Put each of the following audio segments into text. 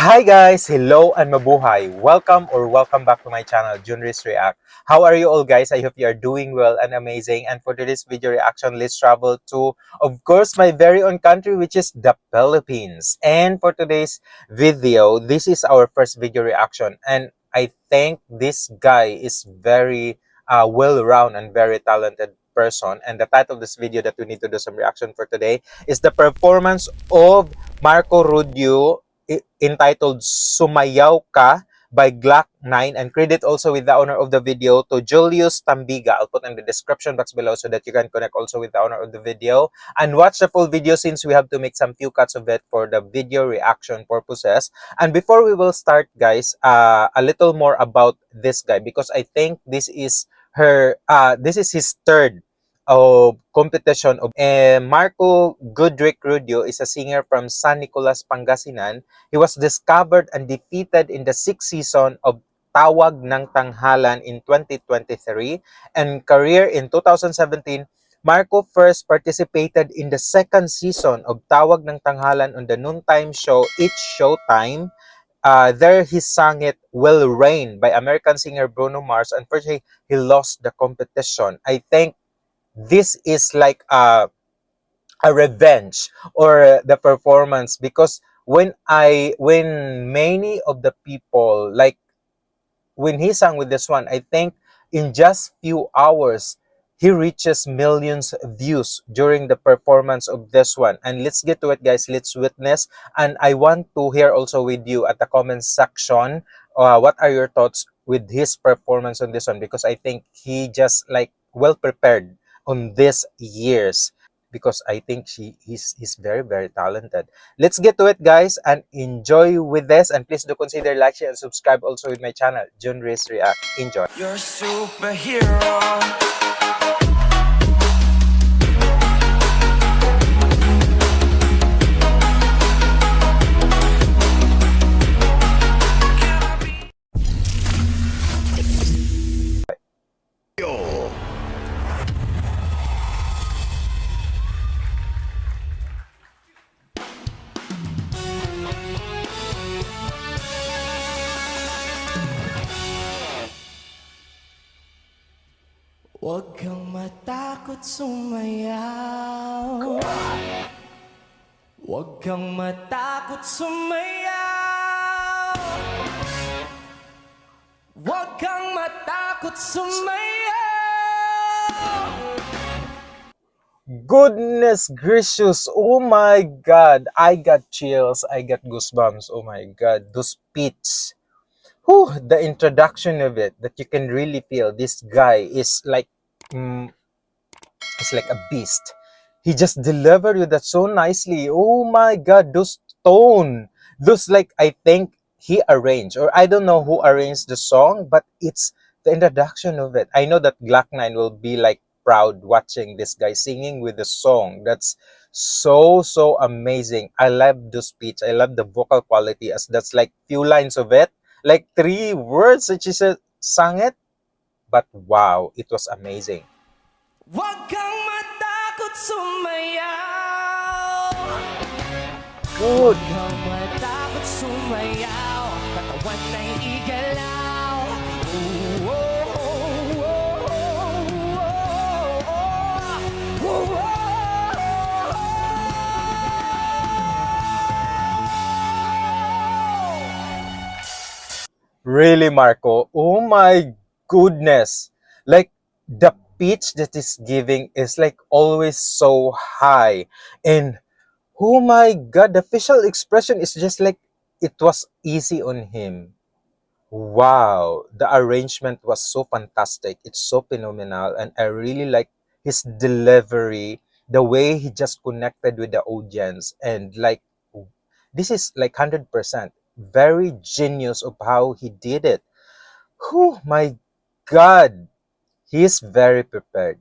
Hi guys! Hello and mabuhay! Welcome back to my channel, Junris React. How are you all guys? I hope you are doing well and amazing. And for today's video reaction, let's travel to, of course, my very own country, which is the Philippines. And for today's video, this is our first video reaction. And I think this guy is very well-rounded and very talented person. And the title of this video that we need to do some reaction for today is the performance of Marco Rubio entitled Sumayaw Ka by Glock 9, and credit also with the owner of the video to Julius Tambiga. I'll put in the description box below so that you can connect also with the owner of the video and watch the full video, since we have to make some few cuts of it for the video reaction purposes. And before we will start guys, a little more about this guy, because I think this is his third competition of Marco Goodrick Rubio is a singer from San Nicolas, Pangasinan. He was discovered and defeated in the 6th season of Tawag ng Tanghalan in 2023, and career in 2017. Marco first participated in the 2nd season of Tawag ng Tanghalan on the noontime show It's Showtime. There he sang it Will Rain by American singer Bruno Mars. Unfortunately, he lost the competition. I think this is like a revenge or the performance, because when many of the people, like when he sang with this one, I think in just few hours he reaches millions of views during the performance of this one. And let's get to it guys, let's witness. And I want to hear also with you at the comment section, what are your thoughts with his performance on this one, because I think he just like well prepared on these years, because I think he's very, very talented. Let's get to it guys and enjoy with this, and please do consider like, share, and subscribe also with my channel, Junris React. Enjoy. You're a superhero. Huwag kang matakot sumayaw. Huwag kang matakot sumayaw. Huwag kang matakot sumayaw. Goodness gracious, oh my god, I got chills, I got goosebumps. Oh my god, those speech. Whew, the introduction of it, that you can really feel this guy is like it's like a beast. He just delivered you that so nicely. Oh my god, those tone, those, like, I think he arranged, or I don't know who arranged the song, but it's the introduction of it. I know that Glock 9 will be like proud watching this guy singing with the song. That's so amazing. I love the speech, I love the vocal quality, as that's like few lines of it, like 3 words that she said, sang it, but wow, it was amazing. Huwag kang matakot sumayaw. Good. Huwag kang matakot sumayaw. Katawan ay igalaw. Really, Marco? Oh my goodness. Like, the pitch that is giving is like always so high. And oh my god, the facial expression is just like it was easy on him. Wow, the arrangement was so fantastic. It's so phenomenal. And I really like his delivery, the way he just connected with the audience. And like, this is like 100% very genius of how he did it. Oh my god, he is very prepared.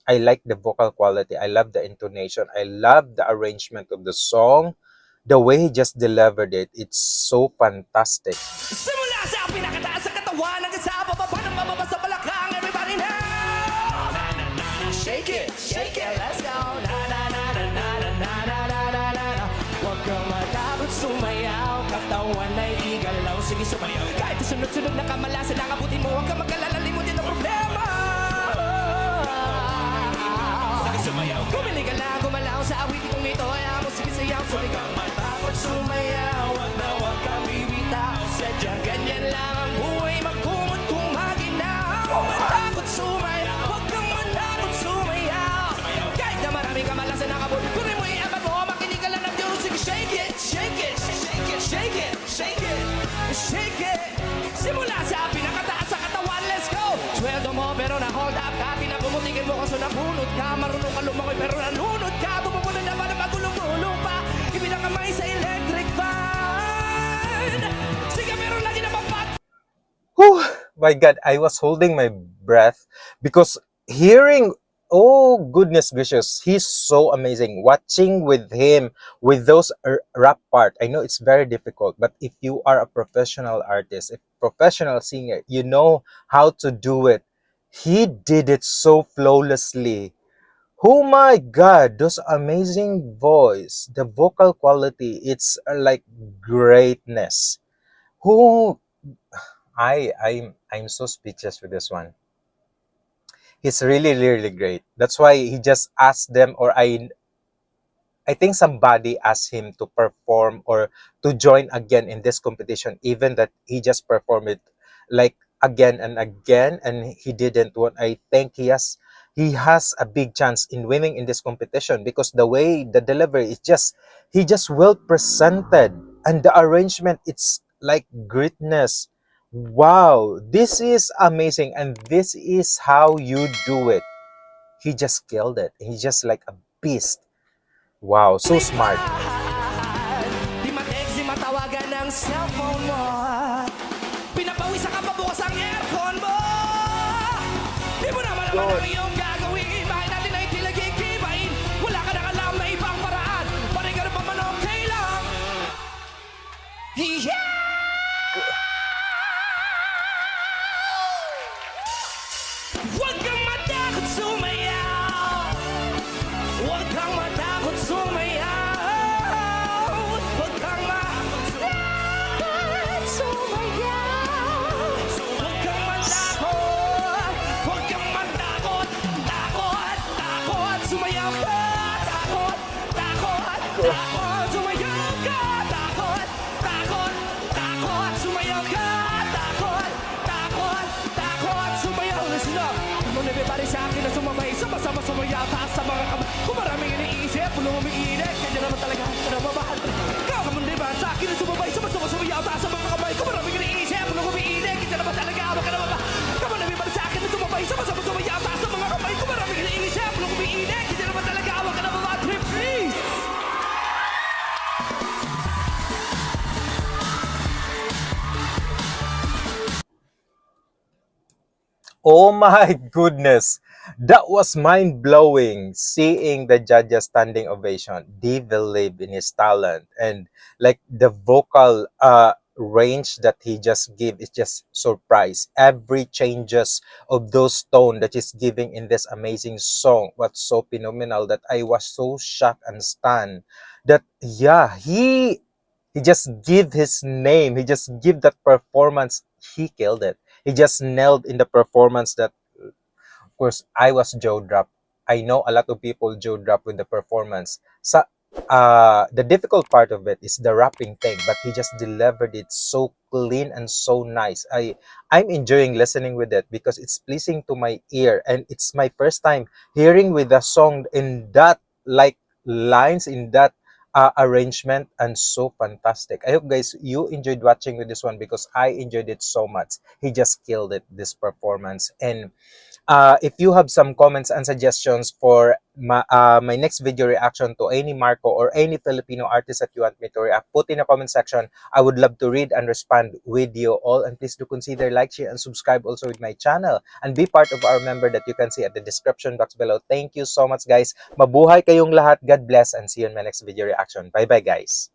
I like the vocal quality, I love the intonation, I love the arrangement of the song, the way he just delivered it. It's so fantastic. Simula sa pinakataas sa katawan hanggang sa bababa ng mababa sa balakang. Everybody now! Shake it, let's go. Na na na na na na na na na na. Huwag kang matakot sumayaw, katawan ay sige sumayaw. Kahit sunod-sunod na kamalasan ang abutin mo, huwag ka mag-alala, limutin ang problema. Sige sumayaw. Kumili ka lang, gumalaw sa awit itong ito. Ayaw mo, sige sayaw, sumigaw. Matakot sumayaw, wag na wag kang bibitaw. Sadyang ganyan lang ang buhay, magkumot kung maginaw. Matakot sumayaw, wag kang matakot sumayaw. Kahit na marami kamalasan ang abutin, kunin mo iabat mo, makinig ka lang ng Diyos. Sige, shake it, shake it, shake it, shake it, shake it, shake it. Simula sa pinakataas sa katawan, let's go. Sweldo mo pero na hold up ka, pinapumutingin mo kaso nabunot ka. Marunong ka lumangoy pero nanunod ka. Bumubunan naman na magulong-gulong pa. Ibilang kamay sa electric fan. Sige pero lagi na mapat. Whew, my God, I was holding my breath because hearing, oh goodness gracious, he's so amazing. Watching with him with those rap part, I know it's very difficult, but if you are a professional artist, a professional singer, you know how to do it. He did it so flawlessly. Oh my God, those amazing voice, the vocal quality, it's like greatness. Who I'm so speechless with this one. He's really, really great. That's why he just asked them, or I think somebody asked him to perform or to join again in this competition, even that he just performed it like again and again, and he didn't want. I think he has a big chance in winning in this competition because the way the delivery is just he just well presented, and the arrangement, it's like greatness. Wow, this is amazing, and this is how you do it. He just killed it. He's just like a beast. Wow, so smart. Di ma-text, di matawagan ng cellphone mo. Pinapawisan ka pa bukas ang aircon mo. Di mo naman naman ang iyong gagawin. Bakit natin ay tila gigibain? Wala ka nang alam na ibang paraan. Pare ka na pa man okay lang. Yeah! Huwag kang matakot sumayaw. Huwag kang matakot sumayaw. Huwag kang matakot sumayaw. Huwag kang matakot. Huwag kang matakot. Takot, takot, sumayaw ka. Takot, takot, takot, sumayaw ka. Takot, takot, takot, sumayaw ka. Takot, takot, takot, sumayaw. Listen up. Kung everybody sa akin na sumabay, sama-sama sumayaw, taas sa mga kamay. Kung maraming iniisip, pulo umiinit, kanya naman talaga nababahal. Ikaw ka muna ba sa akin na sumabay, sama-sama sumayaw, taas sa mga kamay. Kung maraming iniisip, pulo umiinit, kanya naman talaga nababahal. Ikaw muna ba sa akin na sumabay, sama-sama sumayaw, taas sa mga kamay. Kung maraming iniisip, pulo umiinit, kanya naman talaga nababahal. Trip, please! Oh my goodness. That was mind-blowing, seeing the judges standing ovation. They believe in his talent, and like the vocal range that he just give is just surprise. Every changes of those tone that he's giving in this amazing song was so phenomenal that I was so shocked and stunned that yeah, he just give his name, he just give that performance, he killed it. He just nailed in the performance that, of course, I was jaw drop. I know a lot of people jaw drop with the performance. The difficult part of it is the rapping thing, but he just delivered it so clean and so nice. I'm enjoying listening with it because it's pleasing to my ear, and it's my first time hearing with the song in that like lines in that arrangement, and so fantastic. I hope guys you enjoyed watching with this one because I enjoyed it so much. He just killed it, this performance. And if you have some comments and suggestions for my next video reaction to any Marco or any Filipino artist that you want me to react, put in the comment section. I would love to read and respond with you all. And please do consider like, share, and subscribe also with my channel. And be part of our member that you can see at the description box below. Thank you so much guys. Mabuhay kayong lahat. God bless, and see you in my next video reaction. Bye bye guys.